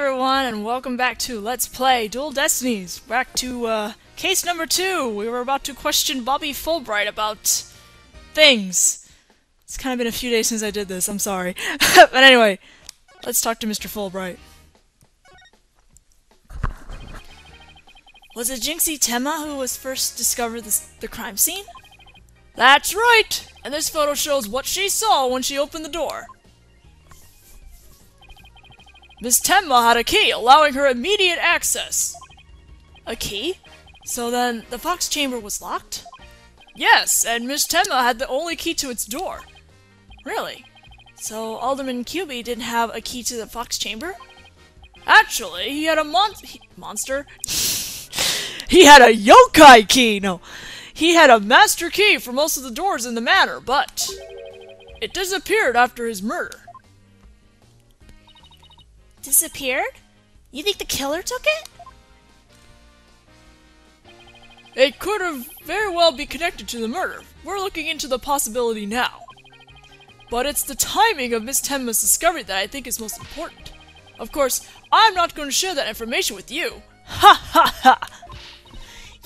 everyone, and welcome back to Let's Play Dual Destinies. Back to case number 2. We were about to question Bobby Fulbright about things. It's kind of been a few days since I did this, I'm sorry. But anyway, let's talk to Mr. Fulbright. Was it Jinxie Tenma who was first discovered the crime scene? That's right! And this photo shows what she saw when she opened the door. Miss Tenma had a key, allowing her immediate access. A key? So then, the Fox Chamber was locked? Yes, and Miss Tenma had the only key to its door. Really? So Alderman Kyubi didn't have a key to the Fox Chamber? Actually, he had a monster? He had a yokai key! No. He had a master key for most of the doors in the manor, but it disappeared after his murder. Disappeared? You think the killer took it? It could have very well be connected to the murder. We're looking into the possibility now. But it's the timing of Miss Tenma's discovery that I think is most important. Of course, I'm not going to share that information with you. Ha ha ha!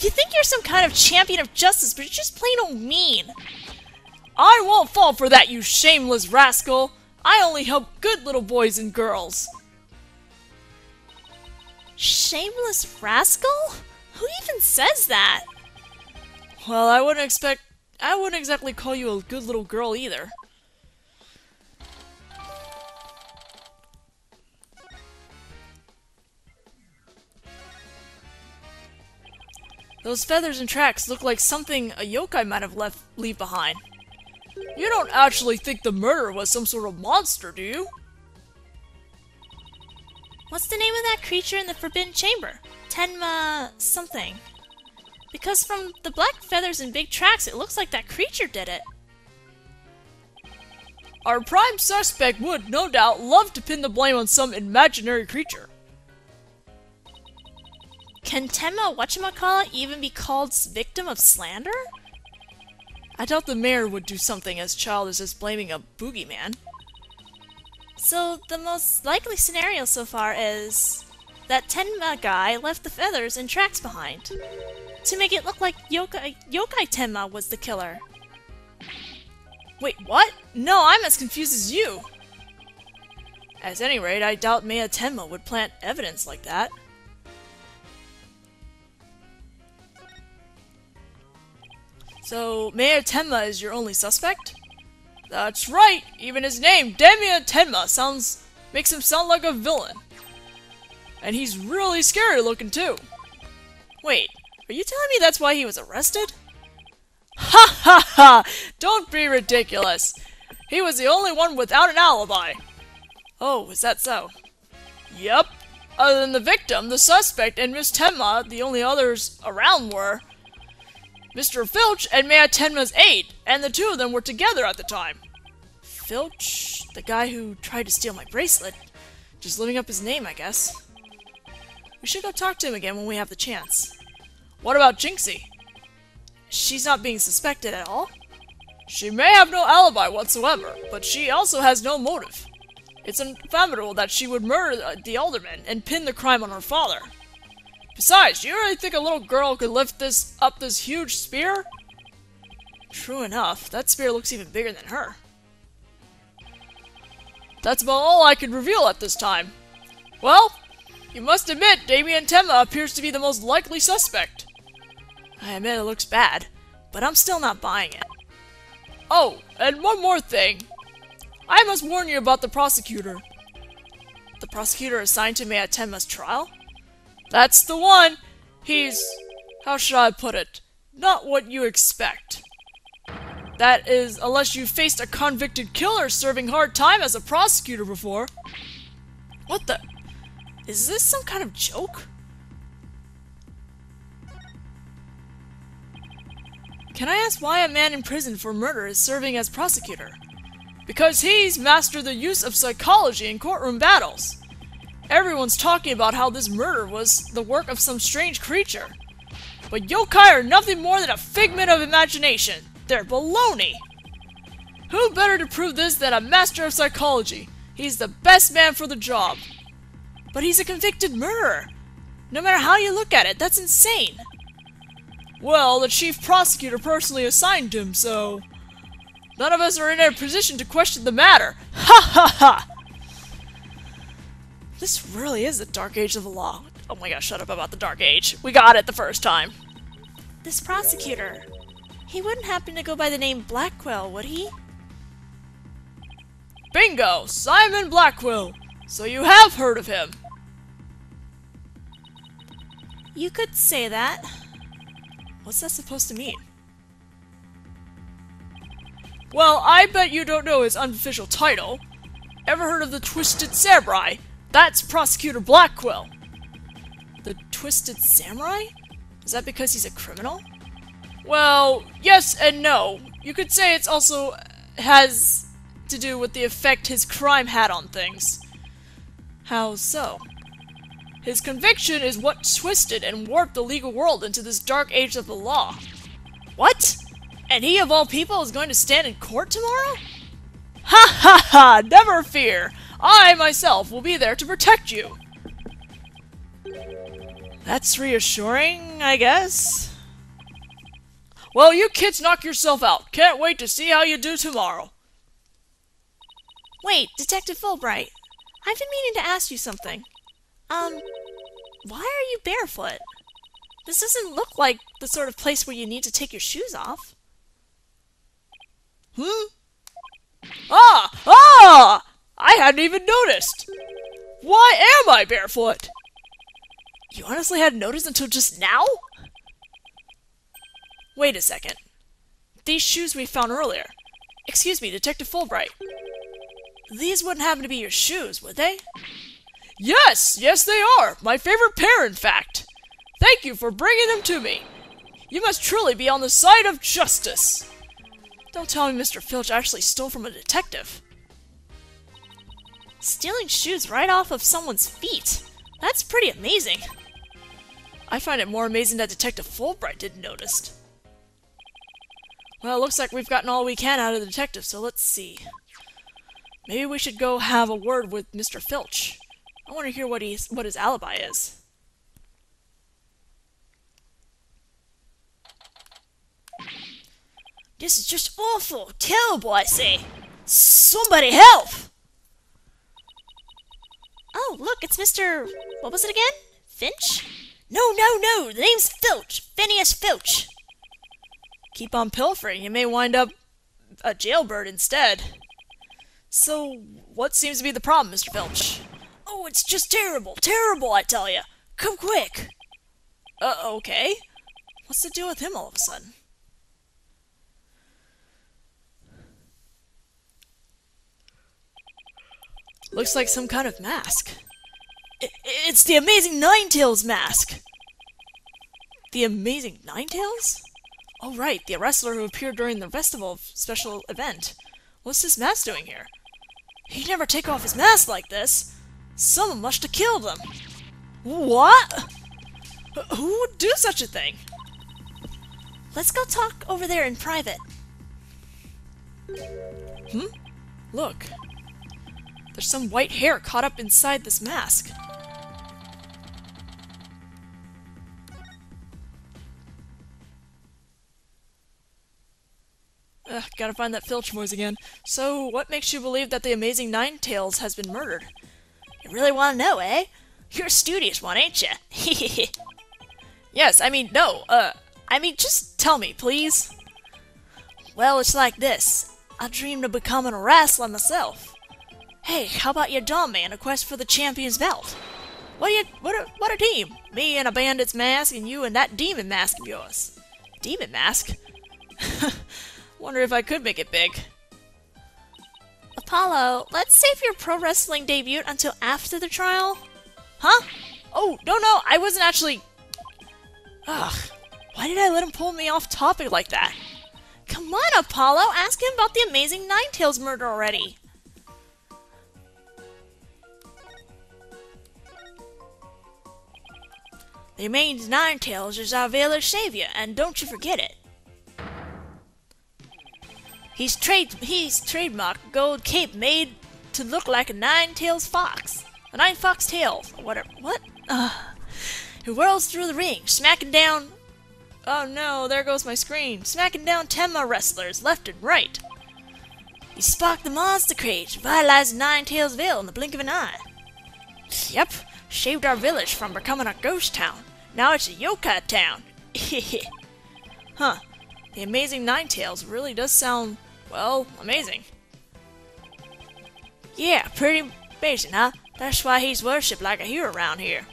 You think you're some kind of champion of justice, but you're just plain old mean. I won't fall for that, you shameless rascal! I only help good little boys and girls. Shameless rascal? Who even says that? Well, I wouldn't exactly call you a good little girl either. Those feathers and tracks look like something a yokai might have leave behind. You don't actually think the murderer was some sort of monster, do you? What's the name of that creature in the Forbidden Chamber? Tenma something. Because from the black feathers and big tracks, it looks like that creature did it. Our prime suspect would, no doubt, love to pin the blame on some imaginary creature. Can Tenma whatchamacallit even be called victim of slander? I doubt the mayor would do something as childish as blaming a boogeyman. So, the most likely scenario so far is that Tenma guy left the feathers and tracks behind to make it look like Yokai Tenma was the killer. Wait, what? No, I'm as confused as you! At any rate, I doubt Mayor Tenma would plant evidence like that. So, Mayor Tenma is your only suspect? That's right! Even his name, Tenma, makes him sound like a villain. And he's really scary looking too. Wait, are you telling me that's why he was arrested? Ha ha ha! Don't be ridiculous! He was the only one without an alibi! Oh, is that so? Yep. Other than the victim, the suspect, and Miss Tenma, the only others around were Mr. Filch and Mayor Tenma's aide, and the two of them were together at the time. Filch? The guy who tried to steal my bracelet? Just living up his name, I guess. We should go talk to him again when we have the chance. What about Jinxie? She's not being suspected at all? She may have no alibi whatsoever, but she also has no motive. It's unfathomable that she would murder the alderman and pin the crime on her father. Besides, do you really think a little girl could lift up this huge spear? True enough, that spear looks even bigger than her. That's about all I can reveal at this time. Well, you must admit Damien Tenma appears to be the most likely suspect. I admit it looks bad, but I'm still not buying it. Oh, and one more thing. I must warn you about the prosecutor. The prosecutor assigned to Mayor Tenma's trial? That's the one! He's, how should I put it, not what you expect. That is, unless you faced a convicted killer serving hard time as a prosecutor before. What the? Is this some kind of joke? Can I ask why a man in prison for murder is serving as prosecutor? Because he's mastered the use of psychology in courtroom battles. Everyone's talking about how this murder was the work of some strange creature. But yokai are nothing more than a figment of imagination. They're baloney. Who better to prove this than a master of psychology? He's the best man for the job. But he's a convicted murderer. No matter how you look at it, that's insane. Well, the chief prosecutor personally assigned him, so... none of us are in a position to question the matter. Ha ha ha! This really is the Dark Age of the law. Oh my gosh, shut up about the Dark Age. We got it the first time. This prosecutor, he wouldn't happen to go by the name Blackwell, would he? Bingo! Simon Blackwell! So you have heard of him? You could say that. What's that supposed to mean? Well, I bet you don't know his unofficial title. Ever heard of the Twisted Samurai? That's Prosecutor Blackwell. The Twisted Samurai? Is that because he's a criminal? Well, yes and no. You could say it's also has to do with the effect his crime had on things. How so? His conviction is what twisted and warped the legal world into this dark age of the law. What? And he of all people is going to stand in court tomorrow? Ha ha ha! Never fear! I myself will be there to protect you! That's reassuring, I guess? Well, you kids knock yourself out. Can't wait to see how you do tomorrow. Wait, Detective Fulbright. I've been meaning to ask you something. Why are you barefoot? This doesn't look like the sort of place where you need to take your shoes off. Ah! Ah! I hadn't even noticed! Why am I barefoot? You honestly hadn't noticed until just now? Wait a second. These shoes we found earlier. Excuse me, Detective Fulbright. These wouldn't happen to be your shoes, would they? Yes! Yes, they are! My favorite pair, in fact! Thank you for bringing them to me! You must truly be on the side of justice! Don't tell me Mr. Filch actually stole from a detective. Stealing shoes right off of someone's feet. That's pretty amazing. I find it more amazing that Detective Fulbright didn't notice. Well, it looks like we've gotten all we can out of the detective, so let's see. Maybe we should go have a word with Mr. Filch. I want to hear what his alibi is. This is just awful, terrible, I say. Somebody help! Oh, look, it's Mr... what was it again? Finch? No, the name's Filch. Phineas Filch. Keep on pilfering, you may wind up a jailbird instead. So, what seems to be the problem, Mr. Filch? Oh, it's just terrible, terrible, I tell ya. Come quick. Okay. What's the deal with him all of a sudden? Looks like some kind of mask. It's the Amazing Ninetales mask! The Amazing Ninetales? Oh right, the wrestler who appeared during the festival special event. What's this mask doing here? He'd never take off his mask like this! Someone must have killed him! What? Who would do such a thing? Let's go talk over there in private. Look. There's some white hair caught up inside this mask. Gotta find that Filch voice again. So, what makes you believe that the Amazing Ninetales has been murdered? You really want to know, eh? You're a studious one, ain't ya? Yes, I mean, no, just tell me, please. Well, it's like this. I dreamed of becoming a wrestler myself. Hey, how about your dumb man, a quest for the champion's belt? What a team! Me in a bandit's mask, and you in that demon mask of yours. Demon mask? Wonder if I could make it big. Apollo, let's save your pro wrestling debut until after the trial. Huh? Oh, no, I wasn't actually... Ugh, why did I let him pull me off topic like that? Come on, Apollo, ask him about the Amazing Ninetales murder already. The Amazing Ninetales is our village savior, and don't you forget it. He's trademarked gold cape made to look like a nine-tailed fox. a 9-fox tail, or whatever. What? Who whirls through the ring, smacking down... Oh no, there goes my screen. Smacking down Tenma wrestlers left and right. He sparked the monster cage, vitalized Nine-Tails Vale in the blink of an eye. Yep, saved our village from becoming a ghost town. Now it's a yokai town. Huh, the amazing Nine-Tails really does sound, well, amazing. Yeah, pretty amazing, huh? That's why he's worshipped like a hero around here.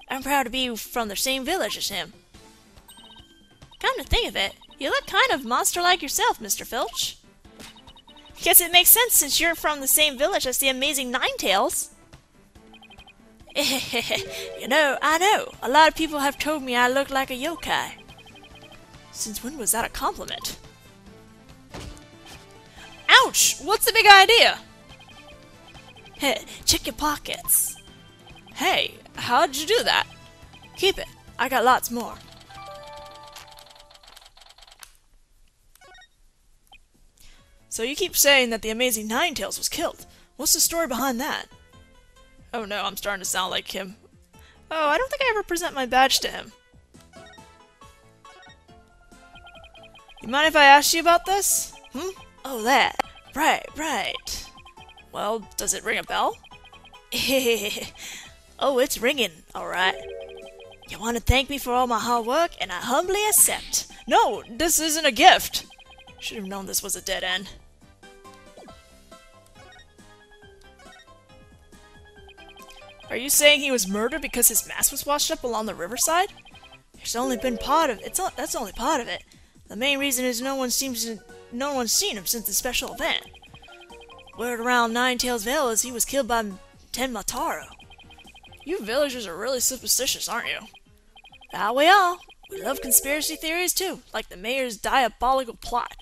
I'm proud to be from the same village as him. Come to think of it, you look kind of monster-like yourself, Mr. Filch. Guess it makes sense since you're from the same village as the amazing Nine-Tails. You know, I know. A lot of people have told me I look like a yokai. Since when was that a compliment? Ouch! What's the big idea? Hey, check your pockets. Hey, how'd you do that? Keep it. I got lots more. So you keep saying that the amazing Nine-Tails was killed. What's the story behind that? Oh no, I'm starting to sound like him. Oh, I don't think I ever present my badge to him. You mind if I ask you about this? Oh, that. Right. Well, does it ring a bell? Oh, it's ringing, alright. You want to thank me for all my hard work, and I humbly accept. No, this isn't a gift. Should have known this was a dead end. Are you saying he was murdered because his mask was washed up along the riverside? It's only been part of it. That's only part of it. The main reason is no one's seen him since the special event. Word around Nine-Tails Vale is he was killed by Tenma Taro. You villagers are really superstitious, aren't you? Ah, we are. We love conspiracy theories too, like the mayor's diabolical plot.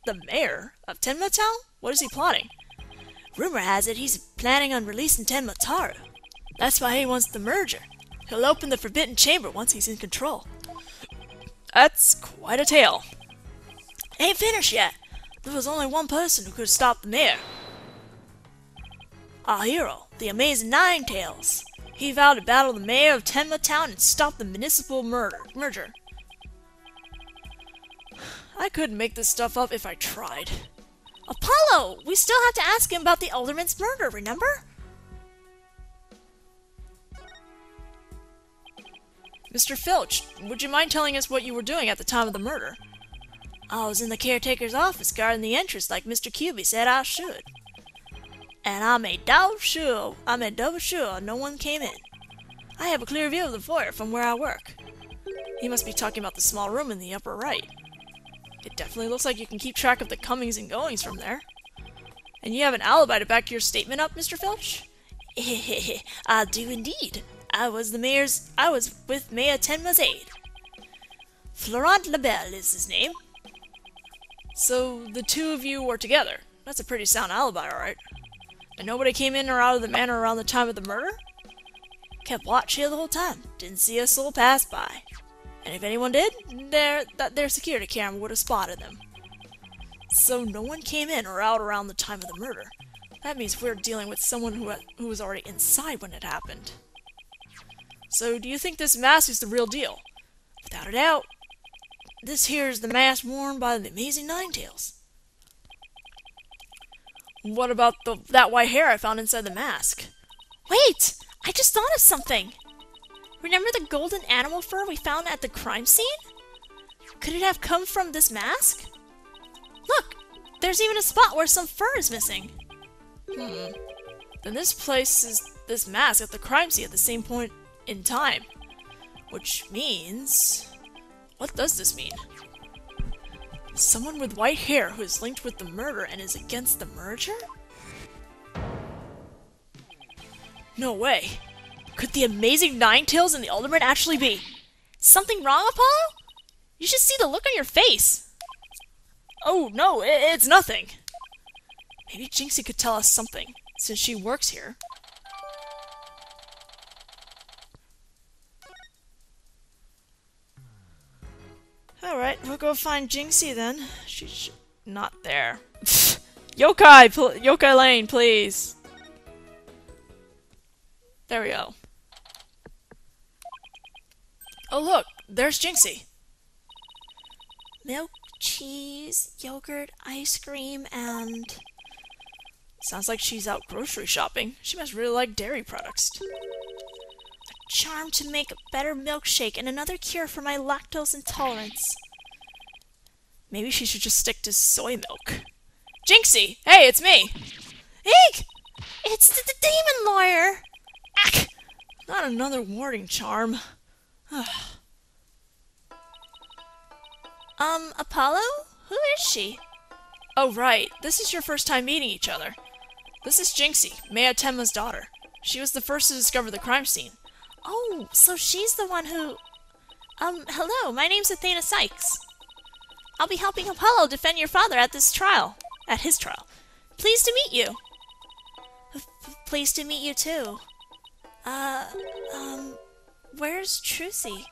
The mayor of Temna Town? What is he plotting? Rumor has it he's planning on releasing Temna Taro. That's why he wants the merger. He'll open the Forbidden Chamber once he's in control. That's quite a tale. Ain't finished yet. There was only one person who could stop the mayor. Our hero, the amazing Nine-Tails. He vowed to battle the mayor of Tenma Town and stop the municipal merger. I couldn't make this stuff up if I tried. Apollo! We still have to ask him about the alderman's murder, remember? Mr. Filch, would you mind telling us what you were doing at the time of the murder? I was in the caretaker's office guarding the entrance like Mr. Kyubi said I should. And I made double sure no one came in. I have a clear view of the foyer from where I work. He must be talking about the small room in the upper right. It definitely looks like you can keep track of the comings and goings from there. And you have an alibi to back your statement up, Mr. Filch? I do indeed. I was with Mayor Tenma's aide. Florent Labelle is his name. So the two of you were together. That's a pretty sound alibi, alright. And nobody came in or out of the manor around the time of the murder? Kept watch here the whole time. Didn't see a soul pass by. And if anyone did, their security camera would have spotted them. So no one came in or out around the time of the murder. That means we're dealing with someone who was already inside when it happened. So do you think this mask is the real deal? Without a doubt. This here is the mask worn by the amazing Nine-Tails. What about that white hair I found inside the mask? Wait! I just thought of something! Remember the golden animal fur we found at the crime scene? Could it have come from this mask? Look! There's even a spot where some fur is missing. Then this places this mask at the crime scene at the same point in time. Which means... What does this mean? Someone with white hair who is linked with the murder and is against the merger? No way. Could the amazing Nine-Tails and the Alderman actually be? Something wrong, Apollo? You should see the look on your face. Oh, no, it's nothing. Maybe Jinxie could tell us something, since she works here. Alright, we'll go find Jinxie then. She's not there. Yokai Lane, please. There we go. Oh look, there's Jinxie. Milk, cheese, yogurt, ice cream, and... Sounds like she's out grocery shopping. She must really like dairy products. A charm to make a better milkshake and another cure for my lactose intolerance. Maybe she should just stick to soy milk. Jinxie! Hey, it's me! Eek! It's the demon lawyer! Ack! Not another warding charm. Apollo? Who is she? Oh, right. This is your first time meeting each other. This is Jinxie, Maya Tenma's daughter. She was the first to discover the crime scene. Oh, so she's the one who... hello, my name's Athena Sykes. I'll be helping Apollo defend your father at his trial. Pleased to meet you. Pleased to meet you, too. Where's Trucy?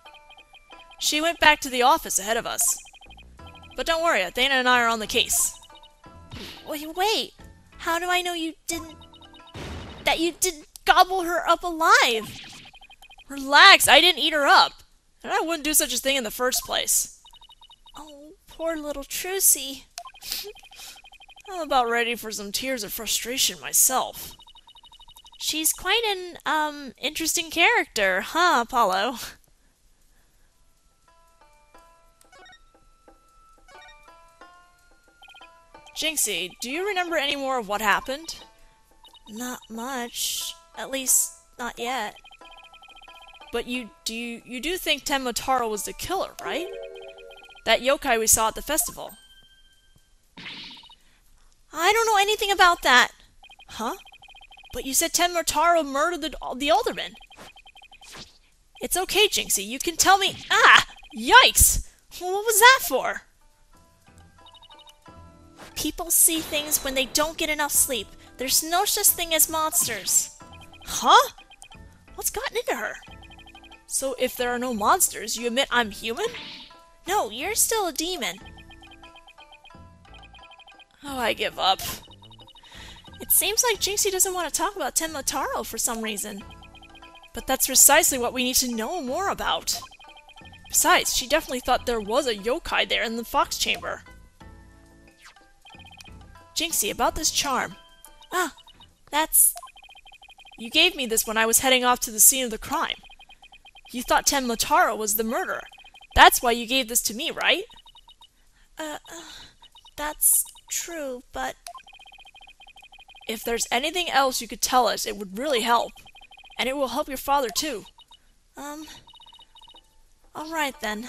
She went back to the office ahead of us. But don't worry, Athena and I are on the case. Wait. How do I know that you didn't gobble her up alive? Relax, I didn't eat her up. And I wouldn't do such a thing in the first place. Oh, poor little Trucy. I'm about ready for some tears of frustration myself. She's quite an, interesting character, huh, Apollo? Jinxie, do you remember any more of what happened? Not much. At least, not yet. But you do think Temna Taro was the killer, right? That yokai we saw at the festival. I don't know anything about that. Huh? But you said Temna Taro murdered the alderman. It's okay, Jinxie. You can tell me... Ah! Yikes! What was that for? People see things when they don't get enough sleep. There's no such thing as monsters. Huh? What's gotten into her? So if there are no monsters, you admit I'm human? No, you're still a demon. Oh, I give up. It seems like Jinxie doesn't want to talk about Temna Taro for some reason. But that's precisely what we need to know more about. Besides, she definitely thought there was a yokai there in the fox chamber. Jinxie, about this charm. Ah, that's... You gave me this when I was heading off to the scene of the crime. You thought Temna Taro was the murderer. That's why you gave this to me, right? That's true, but... If there's anything else you could tell us, it would really help. And it will help your father, too. Alright then.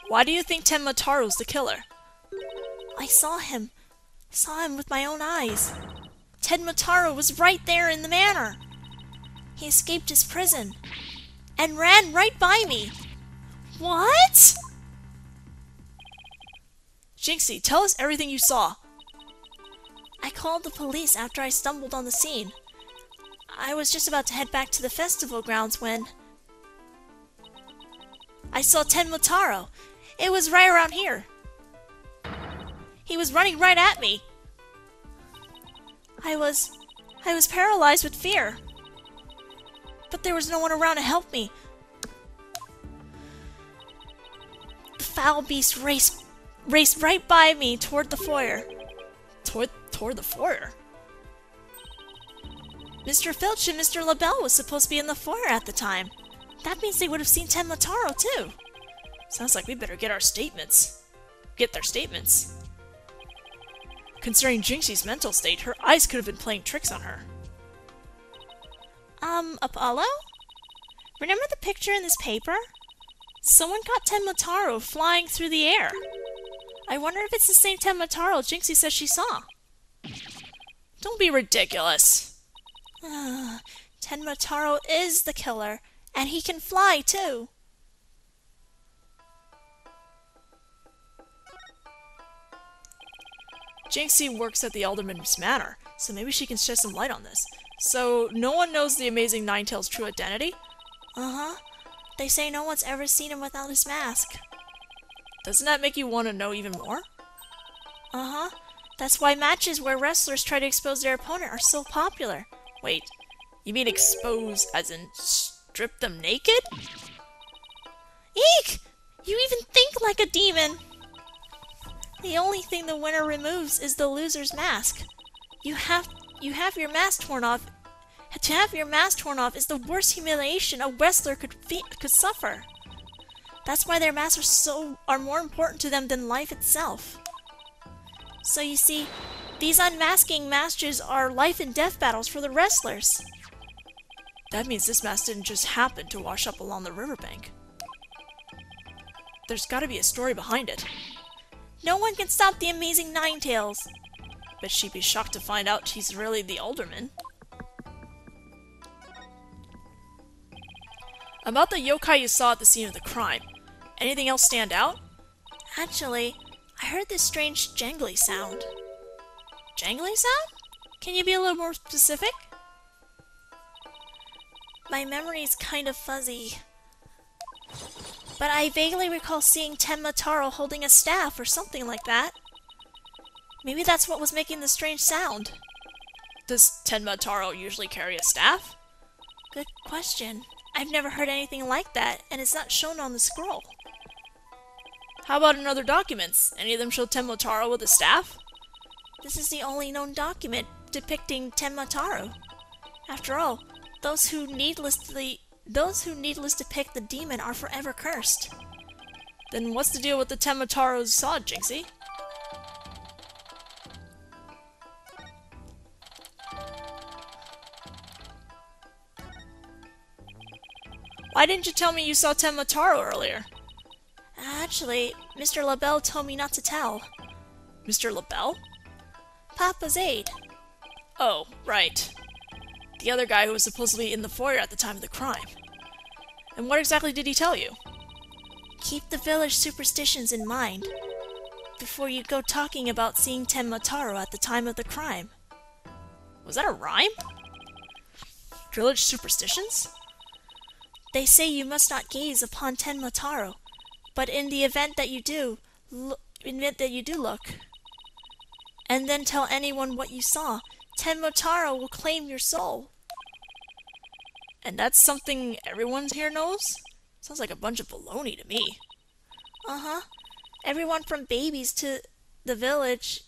Why do you think Tenma Taro's the killer? I saw him with my own eyes. Tenma Taro was right there in the manor. He escaped his prison and ran right by me. What? Jinxie, tell us everything you saw. I called the police after I stumbled on the scene. I was just about to head back to the festival grounds when I saw Tenma Taro. It was right around here. He was running right at me. I was paralyzed with fear. But there was no one around to help me. The foul beast raced right by me toward the foyer. Toward the foyer? Mr. Filch and Mr. LaBelle was supposed to be in the foyer at the time. That means they would have seen Temna Taro too. Sounds like we better get their statements. Considering Jinxie's mental state, her eyes could have been playing tricks on her. Apollo? Remember the picture in this paper? Someone got Temna Taro flying through the air. I wonder if it's the same Temna Taro Jinxie says she saw. Don't be ridiculous. Tenma Taro is the killer, and he can fly too. Jinxie works at the Alderman's Manor, so maybe she can shed some light on this. So, no one knows the amazing Ninetales' true identity? Uh-huh. They say no one's ever seen him without his mask. Doesn't that make you want to know even more? Uh-huh. That's why matches where wrestlers try to expose their opponent are so popular. Wait, you mean expose as in strip them naked? Eek! You even think like a demon! The only thing the winner removes is the loser's mask. You have your mask torn off. To have your mask torn off is the worst humiliation a wrestler could suffer. That's why their masks are more important to them than life itself. So you see, these unmasking matches are life and death battles for the wrestlers. That means this mask didn't just happen to wash up along the riverbank. There's gotta be a story behind it. No one can stop the amazing Ninetales. Bet she'd be shocked to find out he's really the alderman. About the yokai you saw at the scene of the crime, anything else stand out? Actually, I heard this strange jangly sound. Jangly sound? Can you be a little more specific? My memory's kind of fuzzy. But I vaguely recall seeing Tenma Taro holding a staff or something like that. Maybe that's what was making the strange sound. Does Tenma Taro usually carry a staff? Good question. I've never heard anything like that, and it's not shown on the scroll. How about in other documents? Any of them show Tenma Taro with a staff? This is the only known document depicting Tenma Taro. After all, those who needless depict the demon are forever cursed. Then what's the deal with the Tenma Taro's sword, Jinxie? Why didn't you tell me you saw Tenma Taro earlier? Actually, Mr. LaBelle told me not to tell. Mr. LaBelle? Papa's aide. Oh, right. The other guy who was supposedly in the foyer at the time of the crime. And what exactly did he tell you? Keep the village superstitions in mind before you go talking about seeing Tenma Taro at the time of the crime. Was that a rhyme? Village superstitions? They say you must not gaze upon Tenma Taro, but in the event that you do, look, and then tell anyone what you saw, Tenma Taro will claim your soul. And that's something everyone here knows? Sounds like a bunch of baloney to me. Uh-huh. Everyone from babies to the village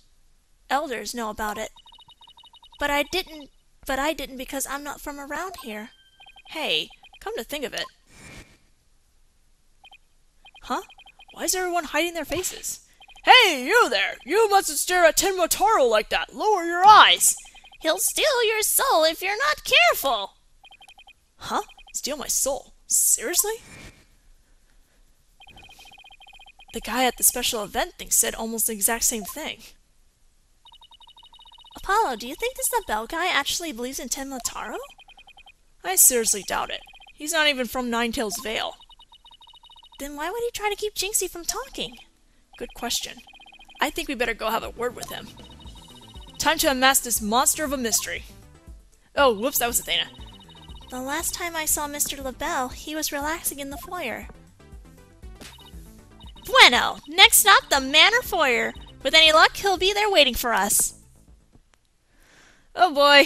elders know about it. But I didn't because I'm not from around here. Hey, come to think of it. Huh? Why is everyone hiding their faces? Hey, you there! You mustn't stare at Tenma Taro like that! Lower your eyes! He'll steal your soul if you're not careful! Huh? Steal my soul? Seriously? The guy at the special event thing said almost the exact same thing. Apollo, do you think this LaBelle guy actually believes in Tenma Taro? I seriously doubt it. He's not even from Ninetales Vale. Then why would he try to keep Jinxie from talking? Good question. I think we better go have a word with him. Time to unmask this monster of a mystery. Oh, whoops, that was Athena. The last time I saw Mr. LaBelle, he was relaxing in the foyer. Bueno! Next up, the Manor Foyer! With any luck, he'll be there waiting for us. Oh boy.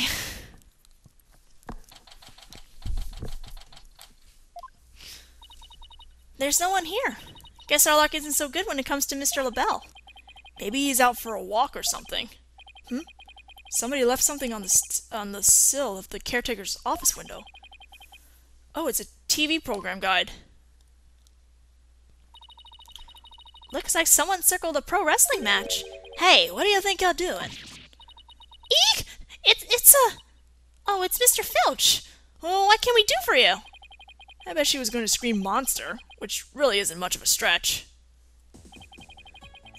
There's no one here. Guess our luck isn't so good when it comes to Mr. LaBelle. Maybe he's out for a walk or something. Somebody left something on the sill of the caretaker's office window. Oh, it's a TV program guide. Looks like someone circled a pro wrestling match. Hey, what do you think you're doing? Eek! It's Mr. Filch. Well, what can we do for you? I bet she was going to scream monster, which really isn't much of a stretch.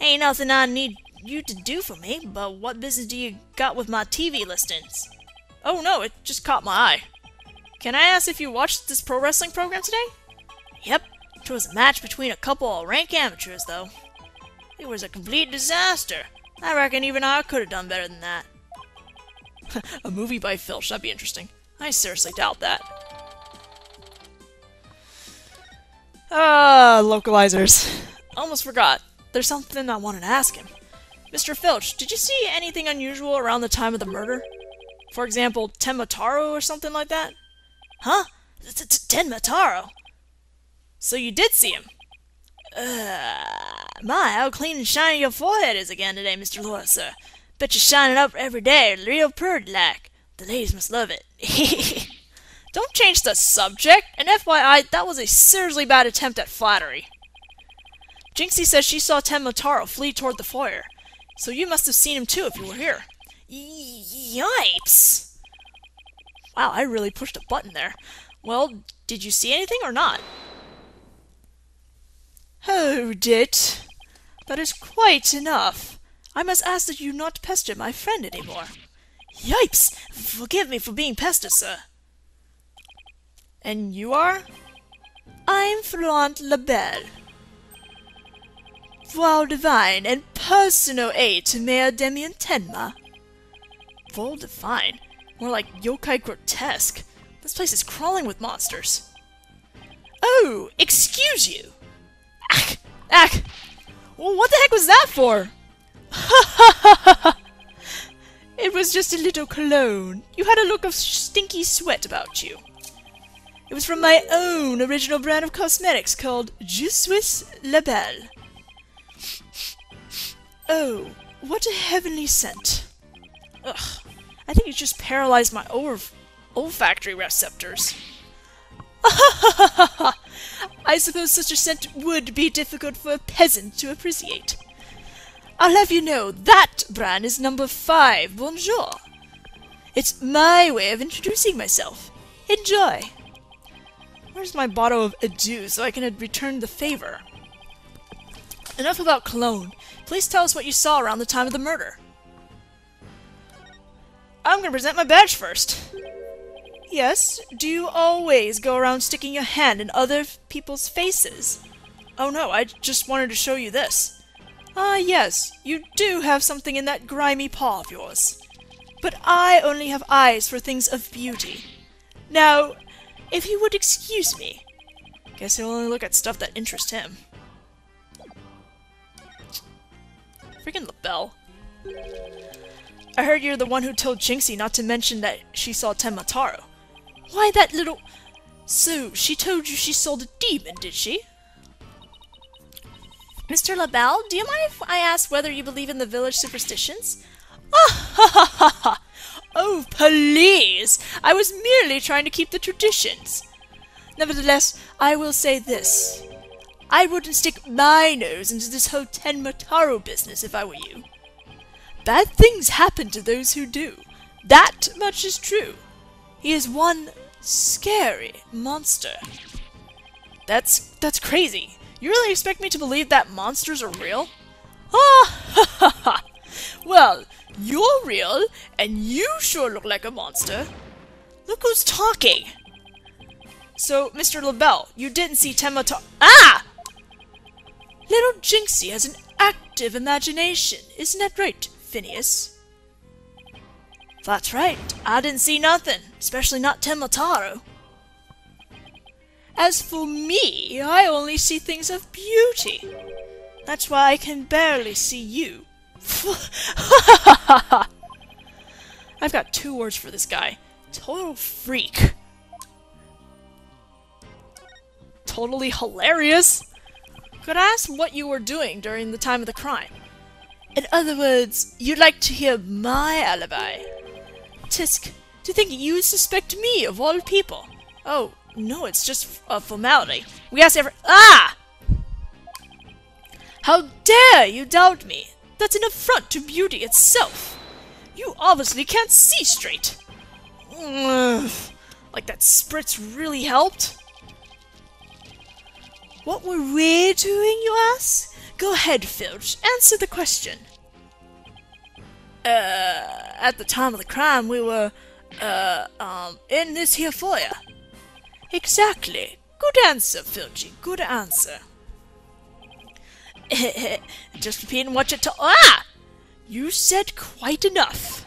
Ain't nothing I need you to do for me, but what business do you got with my TV listings? Oh no, it just caught my eye. Can I ask if you watched this pro wrestling program today? Yep, it was a match between a couple of rank amateurs, though. It was a complete disaster. I reckon even I could have done better than that. A movie by Filch, that'd be interesting. I seriously doubt that. Localizers. Almost forgot. There's something I wanted to ask him. Mr. Filch, did you see anything unusual around the time of the murder? For example, Tenma Taro or something like that? Huh? Tenma Taro? So you did see him? My, how clean and shiny your forehead is again today, Mr. Lawyer, sir. Bet you're shining up every day, real purty like. The ladies must love it. Don't change the subject, and FYI, that was a seriously bad attempt at flattery. Jinxie says she saw Tenma Taro flee toward the foyer, so you must have seen him too if you were here. Yipes! Wow, I really pushed a button there. Well, did you see anything or not? Hold it. That is quite enough. I must ask that you not pester my friend anymore. Yipes! Forgive me for being pestered, sir. And you are? I'm Flaunt LaBelle. Voile divine and personal aid to Mayor Demian Tenma. Voile divine? More like yokai grotesque. This place is crawling with monsters. Oh, excuse you! Ack! Ack! Well, what the heck was that for? It was just a little cologne. You had a look of stinky sweat about you. It was from my own original brand of cosmetics called Je suis la Belle. Oh, what a heavenly scent. Ugh, I think it just paralyzed my olfactory receptors. I suppose such a scent would be difficult for a peasant to appreciate. I'll have you know, that brand is number 5, bonjour. It's my way of introducing myself. Enjoy. Where's my bottle of adieu so I can return the favor? Enough about cologne. Please tell us what you saw around the time of the murder. I'm gonna present my badge first. Yes, do you always go around sticking your hand in other people's faces? Oh no, I just wanted to show you this. Ah, yes, you do have something in that grimy paw of yours. But I only have eyes for things of beauty. Now, if you would excuse me. Guess he'll only look at stuff that interests him. Freaking LaBelle. I heard you're the one who told Jinxie not to mention that she saw Tenma Taro. Why, that little... So, she told you she saw the demon, did she? Mr. LaBelle, do you mind if I ask whether you believe in the village superstitions? Ah, ha, ha, ha, ha. Oh, please! I was merely trying to keep the traditions. Nevertheless, I will say this. I wouldn't stick my nose into this whole Tenma Taro business if I were you. Bad things happen to those who do. That much is true. He is one scary monster. That's crazy. You really expect me to believe that monsters are real? Ah, ha, ha, ha. Well, you're real, and you sure look like a monster. Look who's talking. So, Mr. LaBelle, you didn't see Tenma Taro— Ah! Little Jinxie has an active imagination, isn't that right, Phineas? That's right, I didn't see nothing, especially not Tenma Taro. As for me, I only see things of beauty. That's why I can barely see you. I've got 2 words for this guy. Total freak. Totally hilarious. Could I ask what you were doing during the time of the crime? In other words, you'd like to hear my alibi. Tisk, to think you suspect me of all people. Oh, no, it's just a formality. We ask every— Ah! How dare you doubt me? That's an affront to beauty itself. You obviously can't see straight. Ugh. Like that spritz really helped? What were we doing, you ask? Go ahead, Filch. Answer the question. At the time of the crime, we were, in this here foyer. Exactly. Good answer, Filchy. Good answer. Just repeating what you told— Ah! You said quite enough.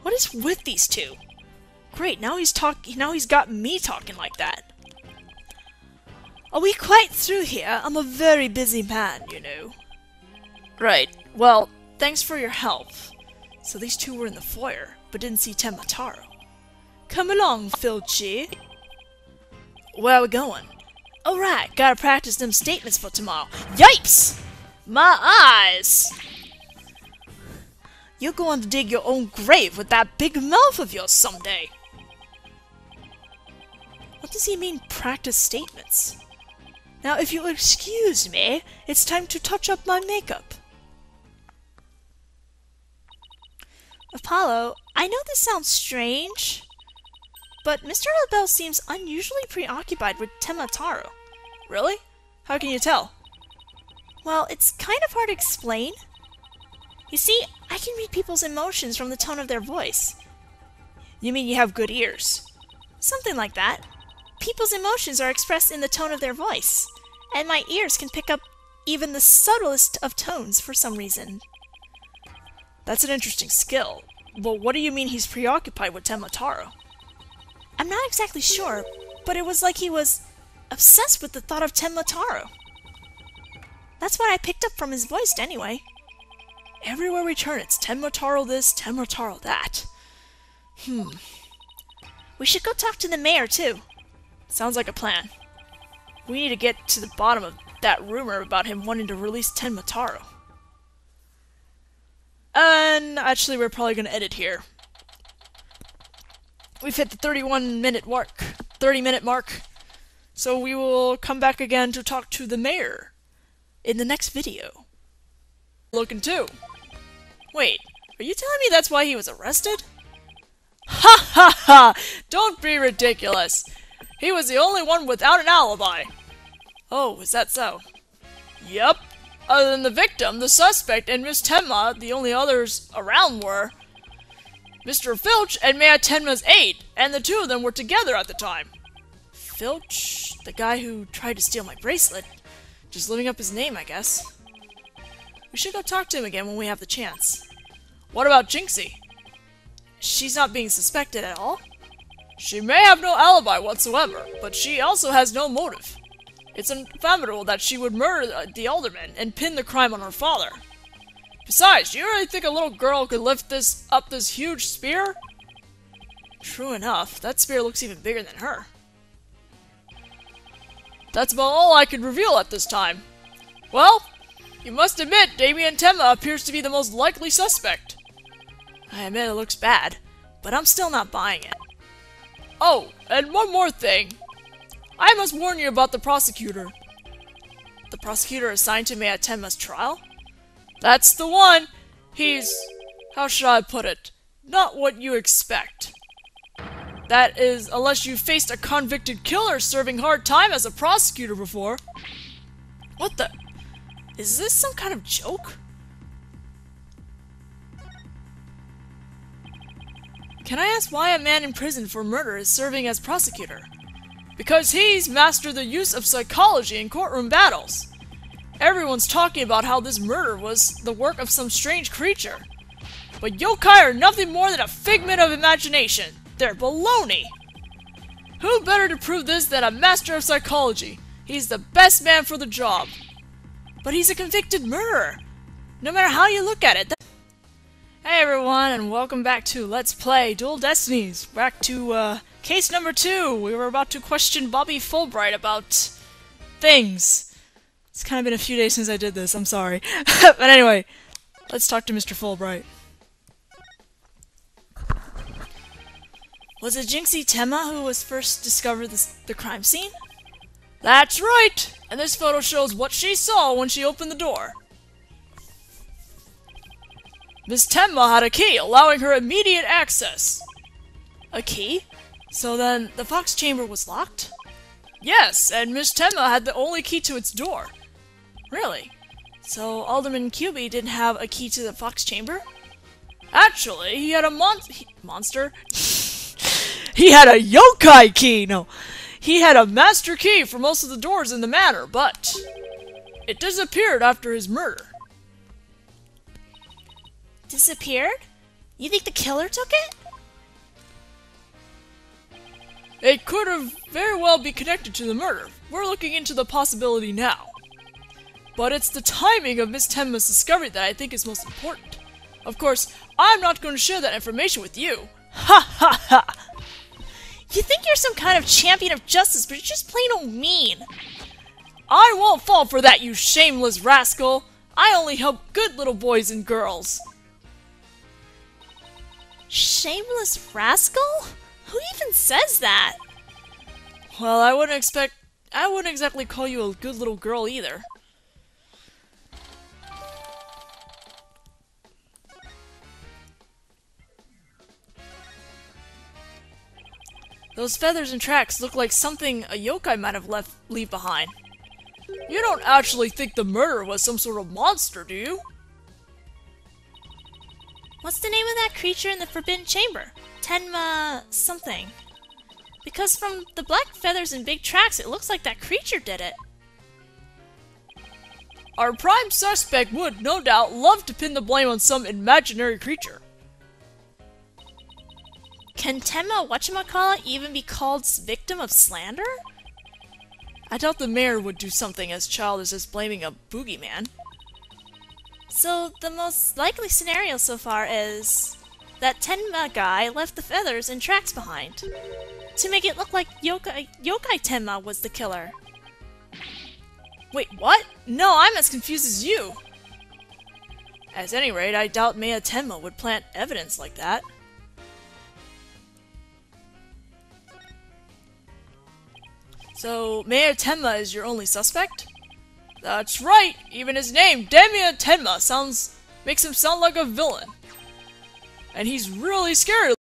What is with these two? Great, now he's got me talking like that. Are we quite through here? I'm a very busy man, you know. Right. Well, thanks for your help. So these two were in the foyer, but didn't see Tenma Taro. Come along, Filchi. Where are we going? Alright, gotta practice them statements for tomorrow. Yipes! My eyes! You're going to dig your own grave with that big mouth of yours someday. What does he mean, practice statements? Now, if you'll excuse me, it's time to touch up my makeup. Apollo, I know this sounds strange, but Mr. LaBelle seems unusually preoccupied with Temna Taro. Really? How can you tell? Well, it's kind of hard to explain. You see, I can read people's emotions from the tone of their voice. You mean you have good ears? Something like that. People's emotions are expressed in the tone of their voice, and my ears can pick up even the subtlest of tones for some reason. That's an interesting skill. But what do you mean he's preoccupied with Temna Taro? I'm not exactly sure, but it was like he was obsessed with the thought of Temna Taro. That's what I picked up from his voice anyway. Everywhere we turn, it's Temna Taro this, Temna Taro that. We should go talk to the mayor, too. Sounds like a plan. We need to get to the bottom of that rumor about him wanting to release Tenma Taro. And actually, we're probably going to edit here. We've hit the 30-minute mark. So we will come back again to talk to the mayor in the next video. Looking too. Wait, are you telling me that's why he was arrested? Ha ha ha! Don't be ridiculous. He was the only one without an alibi. Oh, is that so? Yep. Other than the victim, the suspect, and Miss Tenma, the only others around were Mr. Filch and Maya Tenma's aide, and the two of them were together at the time. Filch? The guy who tried to steal my bracelet? Just living up his name, I guess. We should go talk to him again when we have the chance. What about Jinxie? She's not being suspected at all? She may have no alibi whatsoever, but she also has no motive. It's inevitable that she would murder the alderman and pin the crime on her father. Besides, do you really think a little girl could lift up this huge spear? True enough, that spear looks even bigger than her. That's about all I could reveal at this time. Well, you must admit Damien Tenma appears to be the most likely suspect. I admit it looks bad, but I'm still not buying it. Oh, and one more thing. I must warn you about the prosecutor. The prosecutor assigned to me at Tenma's trial? That's the one! He's... how should I put it? Not what you expect. That is, unless you faced a convicted killer serving hard time as a prosecutor before. What the... is this some kind of joke? Can I ask why a man in prison for murder is serving as prosecutor? Because he's mastered the use of psychology in courtroom battles. Everyone's talking about how this murder was the work of some strange creature. But yokai are nothing more than a figment of imagination. They're baloney. Who better to prove this than a master of psychology? He's the best man for the job. But he's a convicted murderer. No matter how you look at it. Hey everyone, and welcome back to Let's Play Dual Destinies. Back to, case number 2. We were about to question Bobby Fulbright about things. It's kind of been a few days since I did this, I'm sorry. But anyway, let's talk to Mr. Fulbright. Was it Jinxie Tenma who was first discovered the crime scene? That's right! And this photo shows what she saw when she opened the door. Miss Tenma had a key, allowing her immediate access. A key? So then, the Fox Chamber was locked? Yes, and Miss Tenma had the only key to its door. Really? So Alderman Kyubi didn't have a key to the Fox Chamber? Actually, he had a monster? He had a yokai key! No. He had a master key for most of the doors in the manor, but it disappeared after his murder. Disappeared? You think the killer took it? It could have very well be connected to the murder. We're looking into the possibility now. But it's the timing of Miss Tenma's discovery that I think is most important. Of course, I'm not going to share that information with you. Ha ha ha! You think you're some kind of champion of justice, but you're just plain old mean. I won't fall for that, you shameless rascal! I only help good little boys and girls. Shameless rascal? Who even says that? Well, I wouldn't exactly call you a good little girl either. Those feathers and tracks look like something a yokai might have leave behind. You don't actually think the murderer was some sort of monster, do you? What's the name of that creature in the Forbidden Chamber? Tenma something. Because from the black feathers and big tracks, it looks like that creature did it. Our prime suspect would, no doubt, love to pin the blame on some imaginary creature. Can Tenma whatchamacallit even be called victim of slander? I doubt the mayor would do something as childish as blaming a boogeyman. So the most likely scenario so far is that Tenma guy left the feathers and tracks behind to make it look like Yokai Tenma was the killer. Wait, what? No, I'm as confused as you. At any rate, I doubt Mayor Tenma would plant evidence like that. So, Mayor Tenma is your only suspect? That's right! Even his name, Temna Taro, makes him sound like a villain. And he's really scary.